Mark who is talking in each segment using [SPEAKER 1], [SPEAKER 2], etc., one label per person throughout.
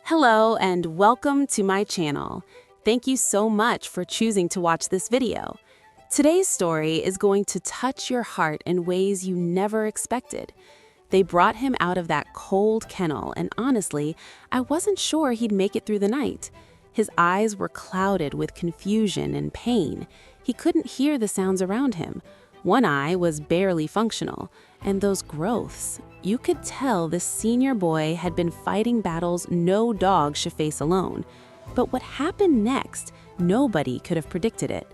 [SPEAKER 1] Hello and welcome to my channel. Thank you so much for choosing to watch this video. Today's story is going to touch your heart in ways you never expected. They brought him out of that cold kennel, and honestly, I wasn't sure he'd make it through the night. His eyes were clouded with confusion and pain. He couldn't hear the sounds around him. One eye was barely functional, and those growths. You could tell this senior boy had been fighting battles no dog should face alone. But what happened next, nobody could have predicted it.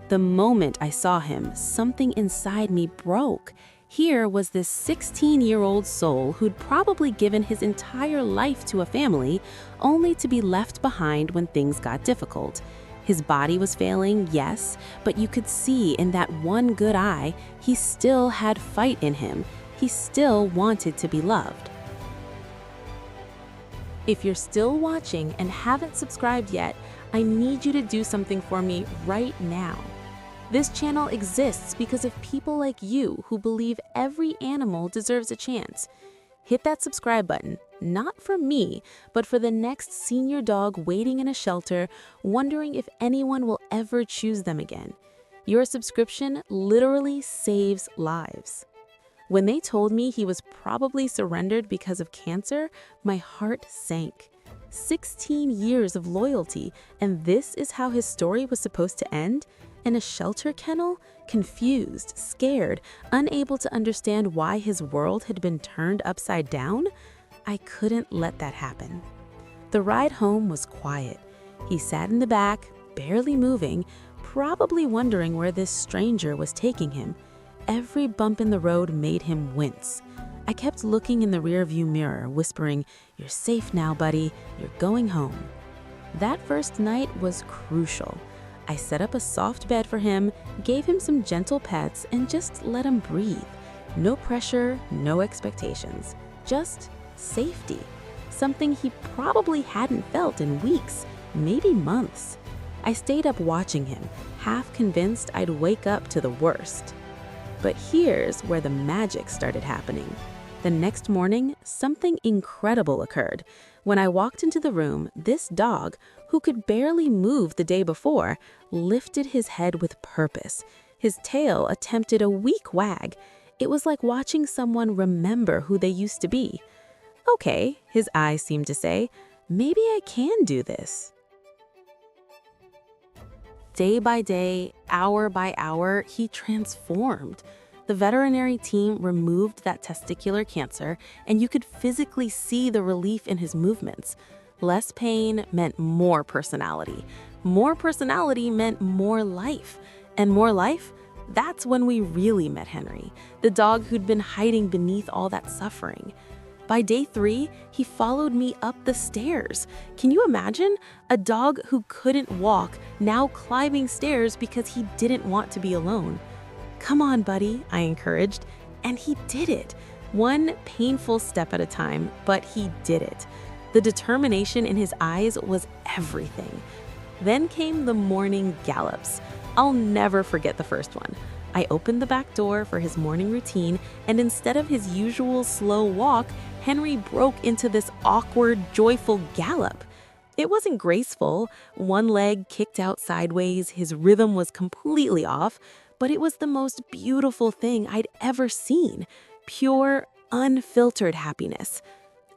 [SPEAKER 1] The moment I saw him, something inside me broke. Here was this 16-year-old soul who'd probably given his entire life to a family, only to be left behind when things got difficult. His body was failing, yes, but you could see in that one good eye, he still had fight in him. He still wanted to be loved. If you're still watching and haven't subscribed yet, I need you to do something for me right now. This channel exists because of people like you who believe every animal deserves a chance. Hit that subscribe button, not for me, but for the next senior dog waiting in a shelter, wondering if anyone will ever choose them again. Your subscription literally saves lives. When they told me he was probably surrendered because of cancer, my heart sank. 16 years of loyalty, and this is how his story was supposed to end? In a shelter kennel? Confused, scared, unable to understand why his world had been turned upside down? I couldn't let that happen. The ride home was quiet. He sat in the back, barely moving, probably wondering where this stranger was taking him. Every bump in the road made him wince. I kept looking in the rearview mirror, whispering, "You're safe now, buddy. You're going home." That first night was crucial. I set up a soft bed for him, gave him some gentle pets, and just let him breathe. No pressure, no expectations. Just safety. Something he probably hadn't felt in weeks, maybe months. I stayed up watching him, half convinced I'd wake up to the worst. But here's where the magic started happening. The next morning, something incredible occurred. When I walked into the room, this dog, who could barely move the day before, lifted his head with purpose. His tail attempted a weak wag. It was like watching someone remember who they used to be. "Okay," his eyes seemed to say, "maybe I can do this." Day by day, hour by hour, he transformed. The veterinary team removed that testicular cancer, and you could physically see the relief in his movements. Less pain meant more personality. More personality meant more life. And more life? That's when we really met Henry, the dog who'd been hiding beneath all that suffering. By day 3, he followed me up the stairs. Can you imagine? A dog who couldn't walk, now climbing stairs because he didn't want to be alone. "Come on, buddy," I encouraged, and he did it. One painful step at a time, but he did it. The determination in his eyes was everything. Then came the morning gallops. I'll never forget the first one. I opened the back door for his morning routine, and instead of his usual slow walk, Henry broke into this awkward, joyful gallop. It wasn't graceful. One leg kicked out sideways, his rhythm was completely off, but it was the most beautiful thing I'd ever seen. Pure, unfiltered happiness.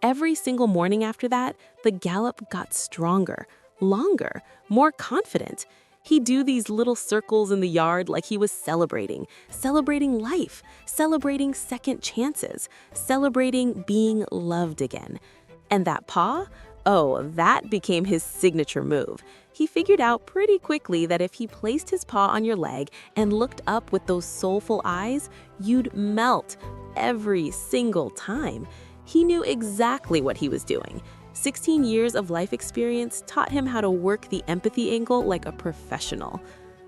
[SPEAKER 1] Every single morning after that, the gallop got stronger, longer, more confident. He'd do these little circles in the yard like he was celebrating life, celebrating second chances, celebrating being loved again. And that paw? Oh, that became his signature move. He figured out pretty quickly that if he placed his paw on your leg and looked up with those soulful eyes, you'd melt every single time. He knew exactly what he was doing. 16 years of life experience taught him how to work the empathy angle like a professional.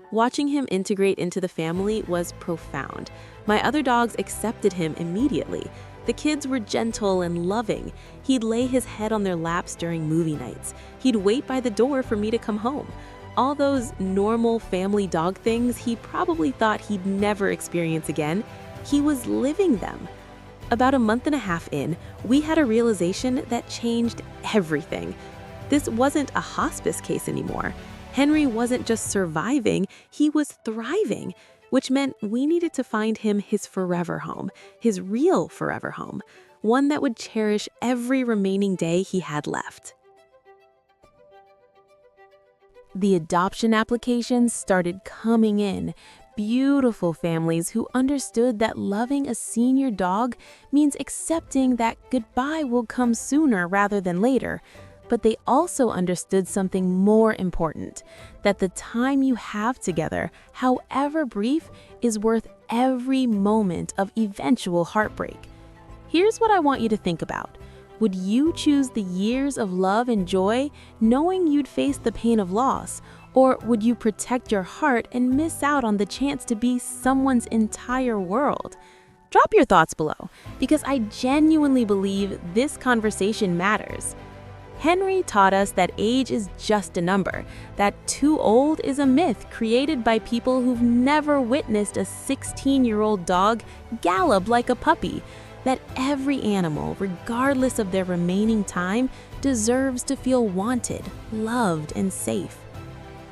[SPEAKER 1] Watching him integrate into the family was profound. My other dogs accepted him immediately. The kids were gentle and loving. He'd lay his head on their laps during movie nights. He'd wait by the door for me to come home. All those normal family dog things he probably thought he'd never experience again, he was living them. About a month and a half in, we had a realization that changed everything. This wasn't a hospice case anymore. Henry wasn't just surviving, he was thriving, which meant we needed to find him his forever home, his real forever home, one that would cherish every remaining day he had left. The adoption applications started coming in. Beautiful families who understood that loving a senior dog means accepting that goodbye will come sooner rather than later. But they also understood something more important, that the time you have together, however brief, is worth every moment of eventual heartbreak. Here's what I want you to think about. Would you choose the years of love and joy knowing you'd face the pain of loss? Or would you protect your heart and miss out on the chance to be someone's entire world? Drop your thoughts below, because I genuinely believe this conversation matters. Henry taught us that age is just a number, that too old is a myth created by people who've never witnessed a 16-year-old dog gallop like a puppy, that every animal, regardless of their remaining time, deserves to feel wanted, loved, and safe.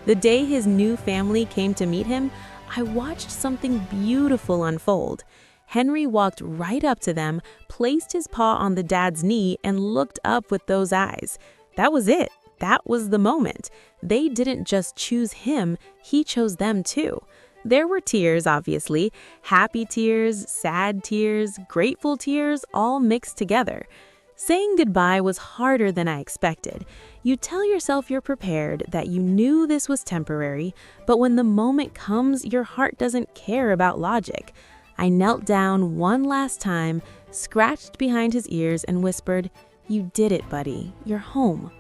[SPEAKER 1] The day his new family came to meet him, I watched something beautiful unfold. Henry walked right up to them, placed his paw on the dad's knee, and looked up with those eyes. That was it. That was the moment. They didn't just choose him, he chose them too. There were tears, obviously, happy tears, sad tears, grateful tears, all mixed together. Saying goodbye was harder than I expected. You tell yourself you're prepared, that you knew this was temporary, but when the moment comes, your heart doesn't care about logic. I knelt down one last time, scratched behind his ears, and whispered, "You did it, buddy. You're home."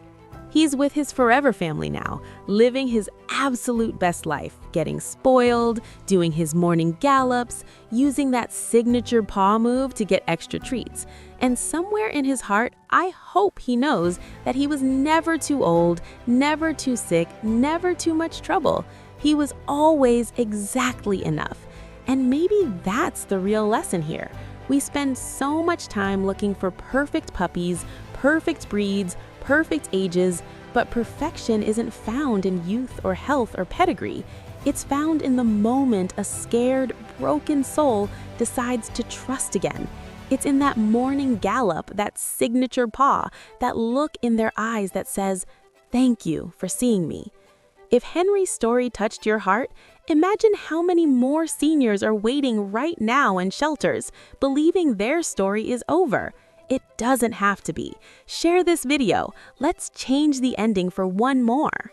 [SPEAKER 1] He's with his forever family now, living his absolute best life, getting spoiled, doing his morning gallops, using that signature paw move to get extra treats. And somewhere in his heart, I hope he knows that he was never too old, never too sick, never too much trouble. He was always exactly enough. And maybe that's the real lesson here. We spend so much time looking for perfect puppies, perfect breeds, perfect ages, but perfection isn't found in youth or health or pedigree. It's found in the moment a scared, broken soul decides to trust again. It's in that morning gallop, that signature paw, that look in their eyes that says, "Thank you for seeing me." If Henry's story touched your heart, imagine how many more seniors are waiting right now in shelters, believing their story is over. It doesn't have to be. Share this video. Let's change the ending for one more.